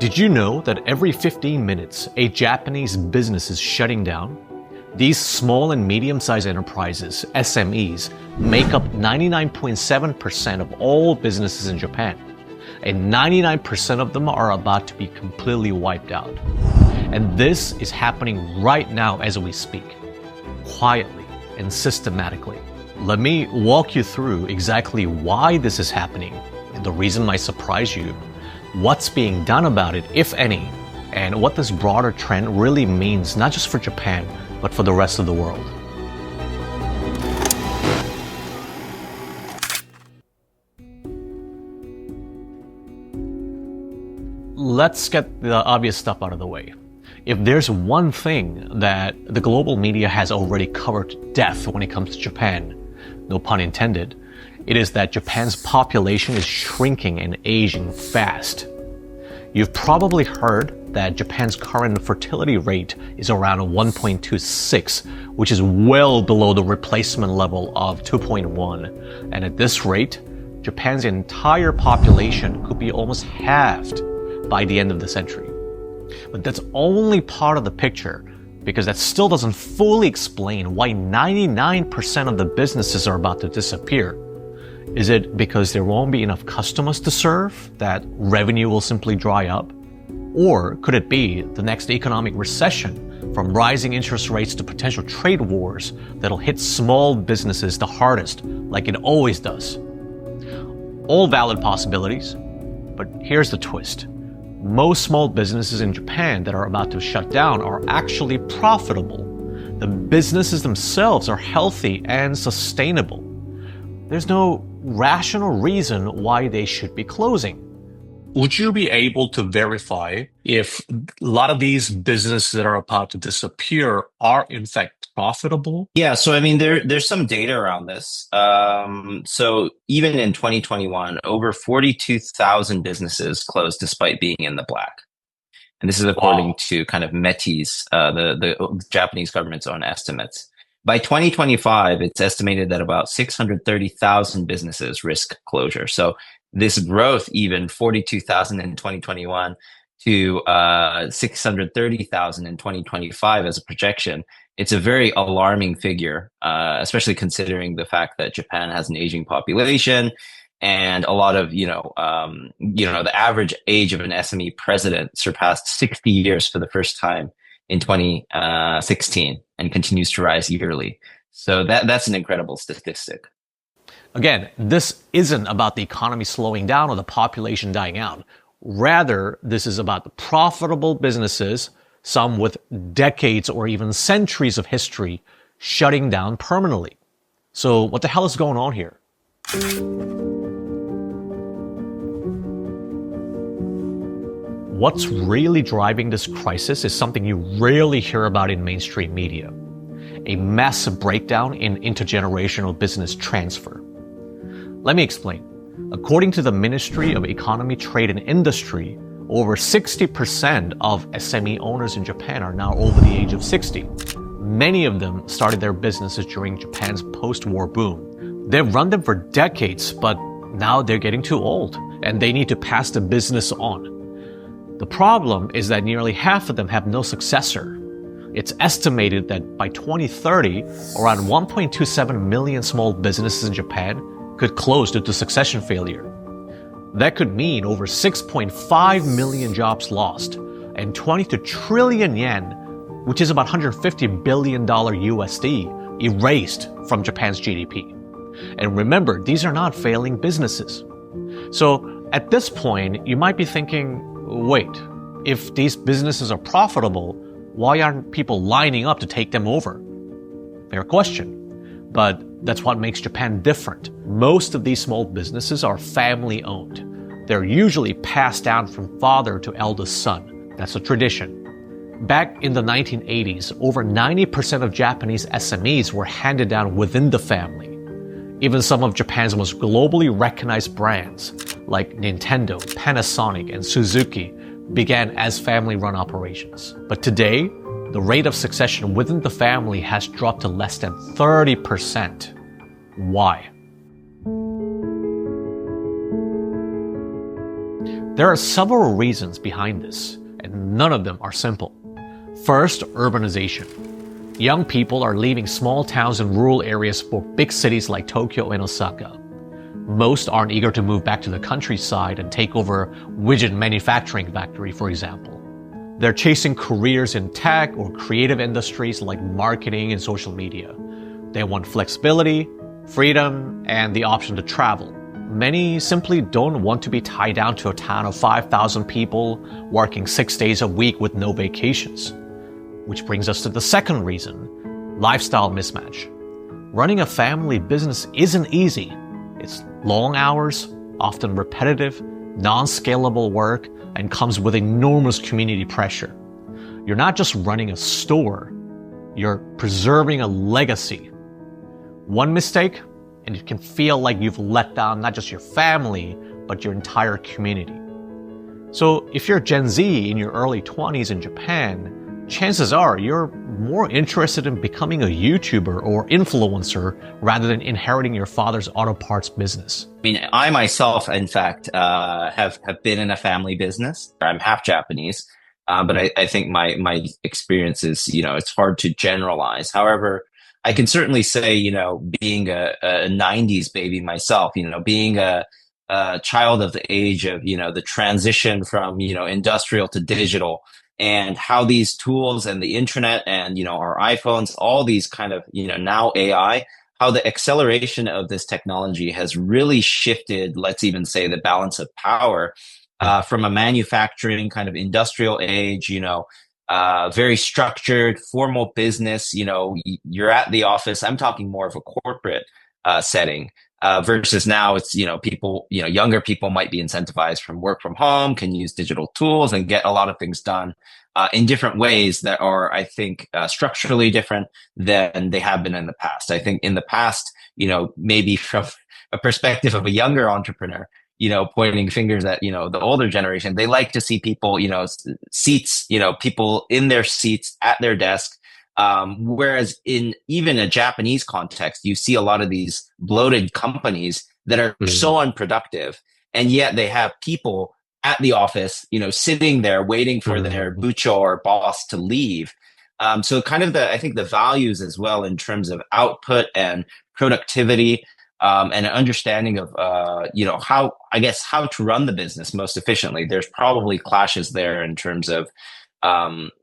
Did you know that every 15 minutes, a Japanese business is shutting down? These small and medium-sized enterprises, SMEs, make up 99.7% of all businesses in Japan. And 99% of them are about to be completely wiped out. And this is happening right now as we speak, quietly and systematically. Let me walk you through exactly why this is happening, and the reason might surprise you, what's being done about it, if any, and what this broader trend really means, not just for Japan, but for the rest of the world. Let's get the obvious stuff out of the way. If there's one thing that the global media has already covered to death when it comes to Japan, no pun intended, it is that Japan's population is shrinking and aging fast. You've probably heard that Japan's current fertility rate is around 1.26, which is well below the replacement level of 2.1. And at this rate, Japan's entire population could be almost halved by the end of the century. But that's only part of the picture, because that still doesn't fully explain why 99% of the businesses are about to disappear. Is it because there won't be enough customers to serve, that revenue will simply dry up? Or could it be the next economic recession, from rising interest rates to potential trade wars, that'll hit small businesses the hardest, like it always does? All valid possibilities, but here's the twist. Most small businesses in Japan that are about to shut down are actually profitable. The businesses themselves are healthy and sustainable. There's no rational reason why they should be closing. Would you be able to verify if a lot of these businesses that are about to disappear are in fact profitable? Yeah, so I mean, there's some data around this. So even in 2021, over 42,000 businesses closed despite being in the black. And this is according to kind of METI's, the Japanese government's own estimates. By 2025, it's estimated that about 630,000 businesses risk closure. So this growth, even 42,000 in 2021 to 630,000 in 2025 as a projection, it's a very alarming figure, especially considering the fact that Japan has an aging population and a lot of, the average age of an SME president surpassed 60 years for the first time in 2016 and continues to rise yearly. So that's an incredible statistic. Again, this isn't about the economy slowing down or the population dying out. Rather, this is about the profitable businesses, some with decades or even centuries of history, shutting down permanently. So what the hell is going on here? What's really driving this crisis is something you rarely hear about in mainstream media: a massive breakdown in intergenerational business transfer. Let me explain. According to the Ministry of Economy, Trade and Industry, over 60% of SME owners in Japan are now over the age of 60. Many of them started their businesses during Japan's post-war boom. They've run them for decades, but now they're getting too old, and they need to pass the business on. The problem is that nearly half of them have no successor. It's estimated that by 2030, around 1.27 million small businesses in Japan could close due to succession failure. That could mean over 6.5 million jobs lost and 22 trillion yen, which is about $150 billion USD, erased from Japan's GDP. And remember, these are not failing businesses. So at this point, you might be thinking, wait, if these businesses are profitable, why aren't people lining up to take them over? Fair question. But that's what makes Japan different. Most of these small businesses are family owned. They're usually passed down from father to eldest son. That's a tradition. Back in the 1980s, over 90% of Japanese SMEs were handed down within the family. Even some of Japan's most globally recognized brands, like Nintendo, Panasonic, and Suzuki, began as family-run operations. But today, the rate of succession within the family has dropped to less than 30%. Why? There are several reasons behind this, and none of them are simple. First, urbanization. Young people are leaving small towns and rural areas for big cities like Tokyo and Osaka. Most aren't eager to move back to the countryside and take over a widget manufacturing factory, for example. They're chasing careers in tech or creative industries like marketing and social media. They want flexibility, freedom, and the option to travel. Many simply don't want to be tied down to a town of 5,000 people working 6 days a week with no vacations. Which brings us to the second reason, lifestyle mismatch. Running a family business isn't easy. It's long hours, often repetitive, non-scalable work, and comes with enormous community pressure. You're not just running a store, you're preserving a legacy. One mistake, and it can feel like you've let down not just your family, but your entire community. So if you're Gen Z in your early 20s in Japan, chances are you're more interested in becoming a YouTuber or influencer rather than inheriting your father's auto parts business. I mean, I myself, in fact, have been in a family business. I'm half Japanese, but I think my experience is, it's hard to generalize. However, I can certainly say, being a 90s baby myself, being a child of the age of, the transition from, industrial to digital, and how these tools and the internet and, our iPhones, all these kind of, now AI, how the acceleration of this technology has really shifted, let's even say, the balance of power from a manufacturing kind of industrial age, very structured, formal business. You're at the office. I'm talking more of a corporate setting versus now it's, people, younger people might be incentivized from work from home, can use digital tools and get a lot of things done in different ways that are, I think, structurally different than they have been in the past. I think in the past, maybe from a perspective of a younger entrepreneur, pointing fingers at, the older generation, they like to see people, seats, people in their seats at their desk. Whereas in even a Japanese context, you see a lot of these bloated companies that are so unproductive, and yet they have people at the office, sitting there waiting for their bucho or boss to leave. So kind of I think the values as well in terms of output and productivity, and an understanding of, how to run the business most efficiently. There's probably clashes there in terms of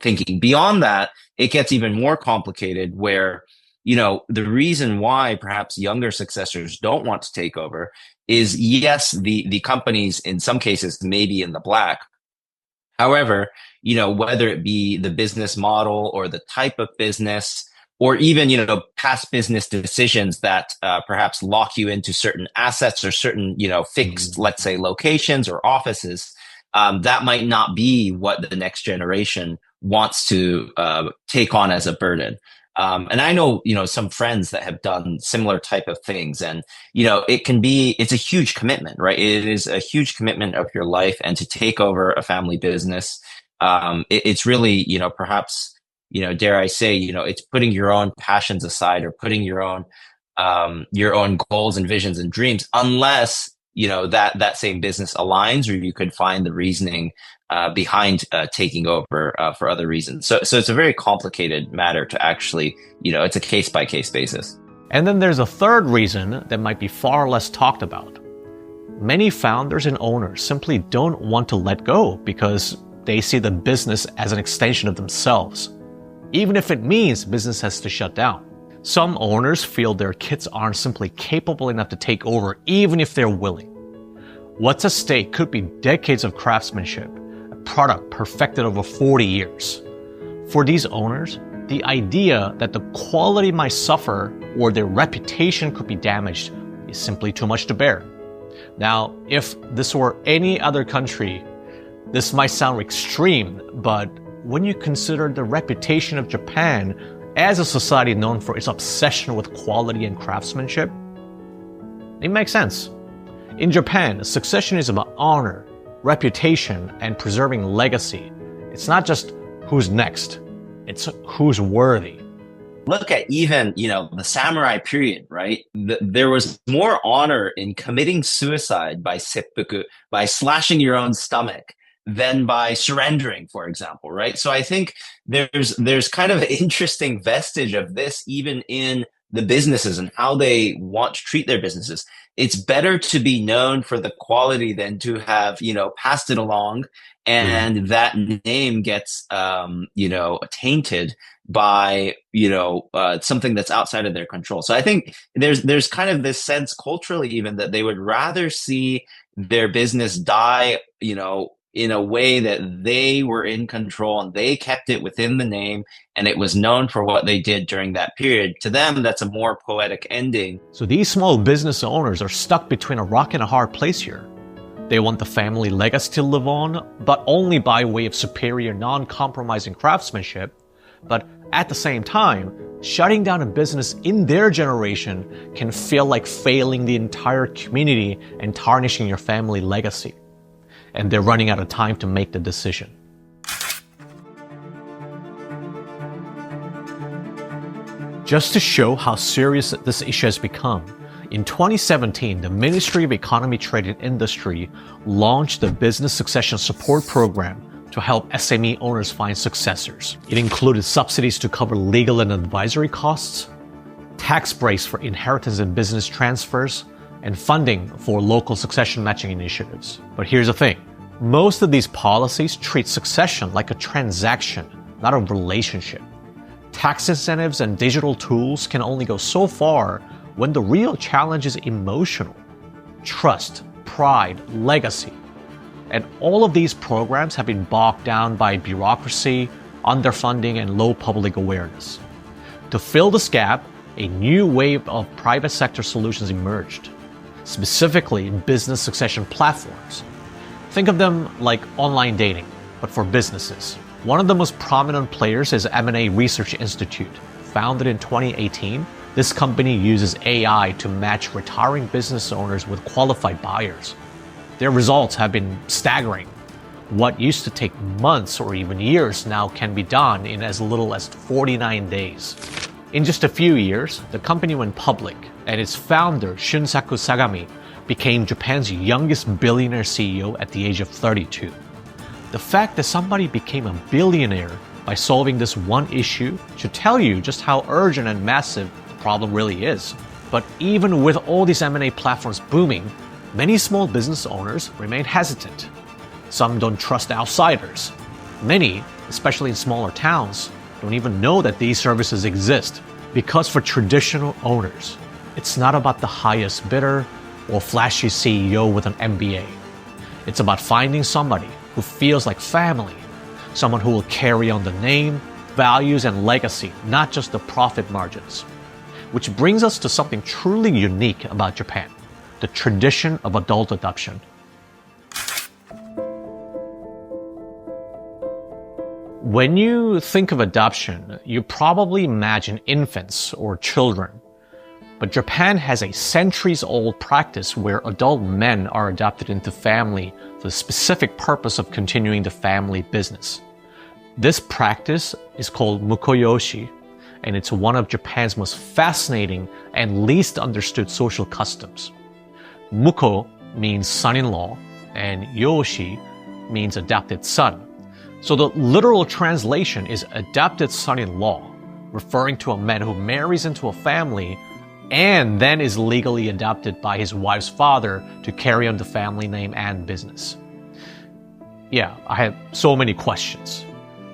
thinking. Beyond that, it gets even more complicated where, the reason why perhaps younger successors don't want to take over is, yes, the companies in some cases may be in the black. However, whether it be the business model or the type of business, or even, past business decisions that perhaps lock you into certain assets or certain, fixed, let's say, locations or offices, that might not be what the next generation wants to take on as a burden. And I know, some friends that have done similar type of things, and, it's a huge commitment, right? It is a huge commitment of your life, and to take over a family business, it's really, perhaps, dare I say, it's putting your own passions aside or putting your own goals and visions and dreams, unless, that same business aligns, or you could find the reasoning behind taking over for other reasons. So it's a very complicated matter to actually, it's a case by case basis. And then there's a third reason that might be far less talked about. Many founders and owners simply don't want to let go because they see the business as an extension of themselves, even if it means business has to shut down. Some owners feel their kids aren't simply capable enough to take over, even if they're willing. What's at stake could be decades of craftsmanship, a product perfected over 40 years. For these owners, the idea that the quality might suffer or their reputation could be damaged is simply too much to bear. Now, if this were any other country, this might sound extreme, but when you consider the reputation of Japan as a society known for its obsession with quality and craftsmanship, it makes sense. In Japan, succession is about honor, reputation, and preserving legacy. It's not just who's next, it's who's worthy. look at even, the samurai period, right? There was more honor in committing suicide by seppuku, by slashing your own stomach, than by surrendering, for example, right? So I think there's kind of an interesting vestige of this even in the businesses and how they want to treat their businesses. It's better to be known for the quality than to have, passed it along and that name gets, tainted by, something that's outside of their control. So I think there's kind of this sense culturally even that they would rather see their business die, in a way that they were in control and they kept it within the name and it was known for what they did during that period. To them, that's a more poetic ending. So these small business owners are stuck between a rock and a hard place here. They want the family legacy to live on, but only by way of superior, non-compromising craftsmanship. But at the same time, shutting down a business in their generation can feel like failing the entire community and tarnishing your family legacy. And they're running out of time to make the decision. Just to show how serious this issue has become, in 2017, the Ministry of Economy, Trade and Industry launched the Business Succession Support Program to help SME owners find successors. It included subsidies to cover legal and advisory costs, tax breaks for inheritance and business transfers, and funding for local succession matching initiatives. But here's the thing. Most of these policies treat succession like a transaction, not a relationship. Tax incentives and digital tools can only go so far when the real challenge is emotional. Trust, pride, legacy. And all of these programs have been bogged down by bureaucracy, underfunding, and low public awareness. To fill this gap, a new wave of private sector solutions emerged, specifically in business succession platforms. Think of them like online dating, but for businesses. One of the most prominent players is M&A Research Institute. Founded in 2018, this company uses AI to match retiring business owners with qualified buyers. Their results have been staggering. What used to take months or even years now can be done in as little as 49 days. In just a few years, the company went public, and its founder, Shunsaku Sagami, became Japan's youngest billionaire CEO at the age of 32. The fact that somebody became a billionaire by solving this one issue should tell you just how urgent and massive the problem really is. But even with all these M&A platforms booming, many small business owners remain hesitant. Some don't trust outsiders. Many, especially in smaller towns, don't even know that these services exist. Because for traditional owners, it's not about the highest bidder or flashy CEO with an MBA. It's about finding somebody who feels like family, someone who will carry on the name, values, and legacy, not just the profit margins. Which brings us to something truly unique about Japan, the tradition of adult adoption. When you think of adoption, you probably imagine infants or children. But Japan has a centuries-old practice where adult men are adopted into family for the specific purpose of continuing the family business. This practice is called Mukoyoshi, and it's one of Japan's most fascinating and least understood social customs. Muko means son-in-law, and Yoshi means adopted son. So the literal translation is adopted son-in-law, referring to a man who marries into a family and then is legally adopted by his wife's father to carry on the family name and business. Yeah, I have so many questions.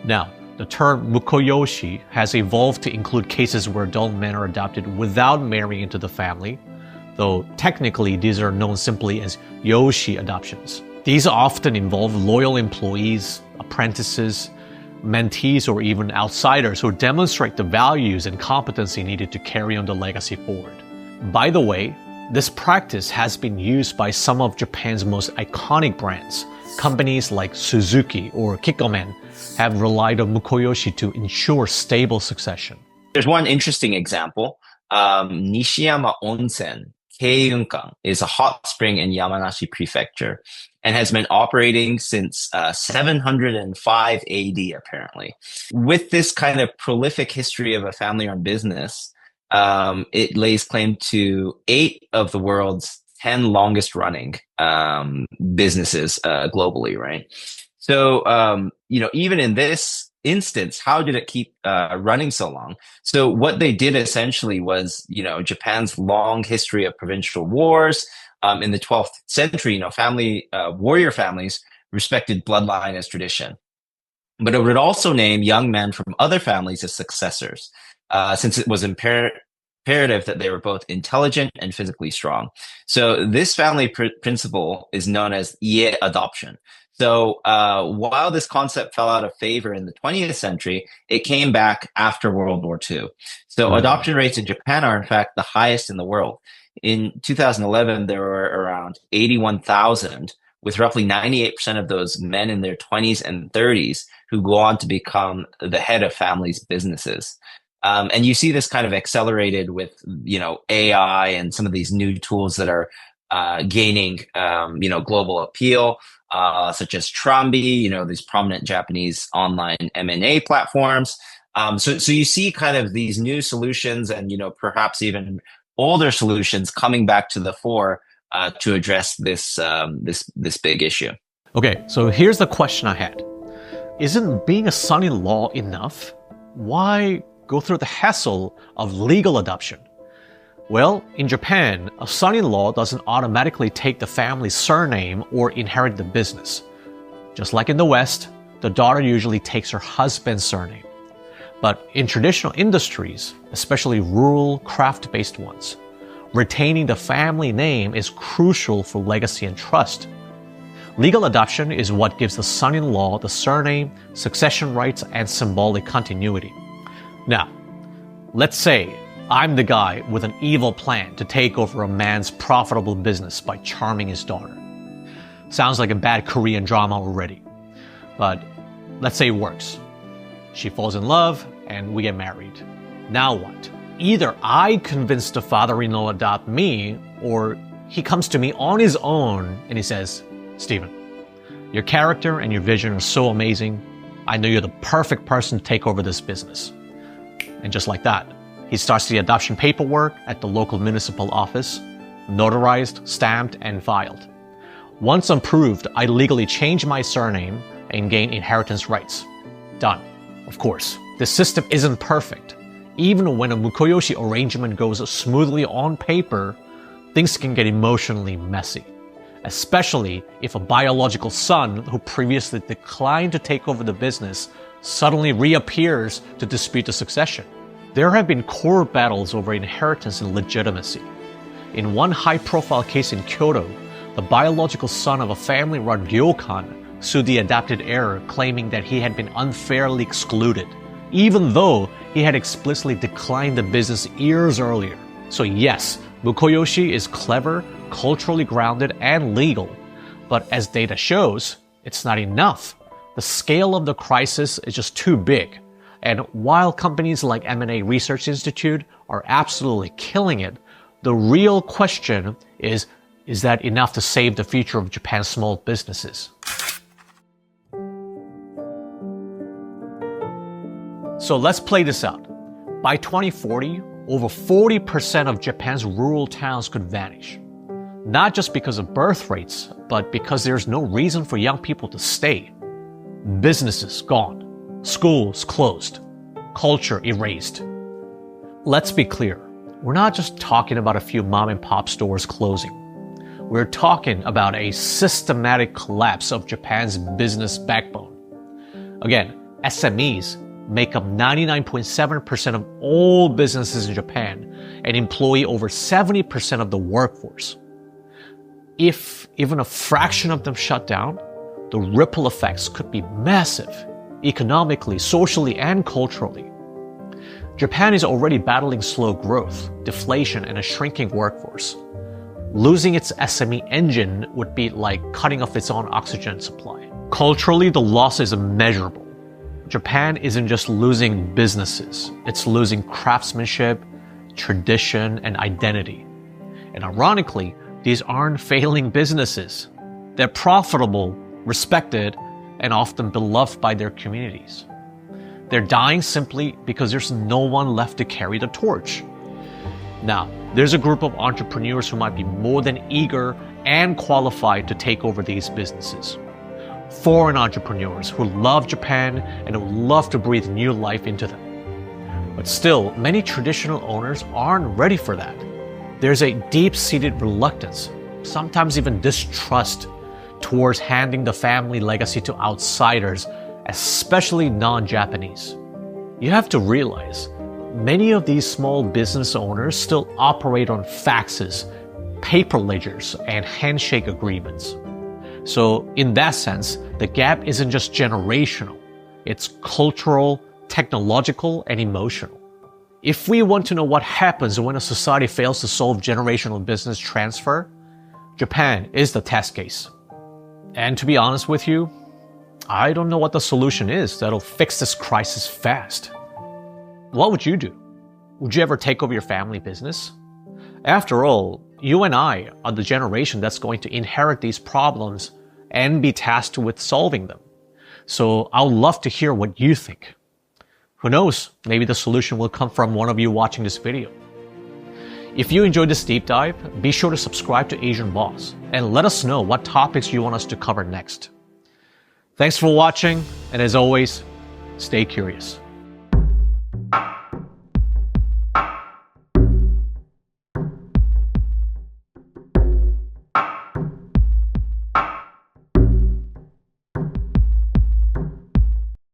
Now, the term Mukoyoshi has evolved to include cases where adult men are adopted without marrying into the family, though technically these are known simply as Yoshi adoptions. These often involve loyal employees, apprentices, mentees, or even outsiders who demonstrate the values and competency needed to carry on the legacy forward. By the way, this practice has been used by some of Japan's most iconic brands. Companies like Suzuki or Kikkoman have relied on Mukoyoshi to ensure stable succession. There's one interesting example. Nishiyama Onsen Keiunkan is a hot spring in Yamanashi Prefecture. and has been operating since 705 AD, apparently. With this kind of prolific history of a family-owned business, it lays claim to 8 of the world's 10 longest running businesses globally, right? So, even in this instance, how did it keep running so long? So what they did essentially was, Japan's long history of provincial wars. In the 12th century, warrior families respected bloodline as tradition. But it would also name young men from other families as successors, since it was imperative that they were both intelligent and physically strong. So this family principle is known as ie adoption. So while this concept fell out of favor in the 20th century, it came back after World War II. So adoption rates in Japan are in fact the highest in the world. In 2011, there were around 81,000, with roughly 98% of those men in their 20s and 30s who go on to become the head of families' businesses. And you see this kind of accelerated with, AI and some of these new tools that are gaining, global appeal, such as Trambi, these prominent Japanese online M&A platforms. So you see kind of these new solutions and, perhaps even older solutions coming back to the fore to address this big issue. Okay, so here's the question I had. Isn't being a son-in-law enough? Why go through the hassle of legal adoption? Well, in Japan, a son-in-law doesn't automatically take the family's surname or inherit the business. Just like in the West, the daughter usually takes her husband's surname. But in traditional industries, especially rural, craft-based ones, retaining the family name is crucial for legacy and trust. Legal adoption is what gives the son-in-law the surname, succession rights, and symbolic continuity. Now, let's say I'm the guy with an evil plan to take over a man's profitable business by charming his daughter. Sounds like a bad Korean drama already. But let's say it works. She falls in love, and we get married. Now what? Either I convince the father-in-law to adopt me, or he comes to me on his own and he says, Stephen, your character and your vision are so amazing. I know you're the perfect person to take over this business. And just like that, he starts the adoption paperwork at the local municipal office, notarized, stamped, and filed. Once approved, I legally change my surname and gain inheritance rights. Done. Of course, the system isn't perfect. Even when a Mukoyoshi arrangement goes smoothly on paper, things can get emotionally messy. Especially if a biological son who previously declined to take over the business suddenly reappears to dispute the succession. There have been court battles over inheritance and legitimacy. In one high-profile case in Kyoto, the biological son of a family-run ryokan sued the adopted heir, claiming that he had been unfairly excluded, even though he had explicitly declined the business years earlier. So yes, Mukoyoshi is clever, culturally grounded, and legal. But as data shows, it's not enough. The scale of the crisis is just too big. And while companies like M&A Research Institute are absolutely killing it, the real question is that enough to save the future of Japan's small businesses? So let's play this out. By 2040, over 40% of Japan's rural towns could vanish. Not just because of birth rates, but because there's no reason for young people to stay. Businesses gone, schools closed, culture erased. Let's be clear, we're not just talking about a few mom and pop stores closing. We're talking about a systematic collapse of Japan's business backbone. Again, SMEs make up 99.7% of all businesses in Japan and employ over 70% of the workforce. If even a fraction of them shut down, the ripple effects could be massive, economically, socially, and culturally. Japan is already battling slow growth, deflation, and a shrinking workforce. Losing its SME engine would be like cutting off its own oxygen supply. Culturally, the loss is immeasurable. Japan isn't just losing businesses, it's losing craftsmanship, tradition, and identity. And ironically, these aren't failing businesses. They're profitable, respected, and often beloved by their communities. They're dying simply because there's no one left to carry the torch. Now, there's a group of entrepreneurs who might be more than eager and qualified to take over these businesses. Foreign entrepreneurs who love Japan and who love to breathe new life into them. But still, many traditional owners aren't ready for that. There's a deep-seated reluctance, sometimes even distrust, towards handing the family legacy to outsiders, especially non-Japanese. You have to realize, many of these small business owners still operate on faxes, paper ledgers, and handshake agreements. So in that sense, the gap isn't just generational, it's cultural, technological, and emotional. If we want to know what happens when a society fails to solve generational business transfer, Japan is the test case. And to be honest with you, I don't know what the solution is that'll fix this crisis fast. What would you do? Would you ever take over your family business? After all, you and I are the generation that's going to inherit these problems and be tasked with solving them. So I'd love to hear what you think. Who knows, maybe the solution will come from one of you watching this video. If you enjoyed this deep dive, be sure to subscribe to Asian Boss and let us know what topics you want us to cover next. Thanks for watching, and as always, stay curious.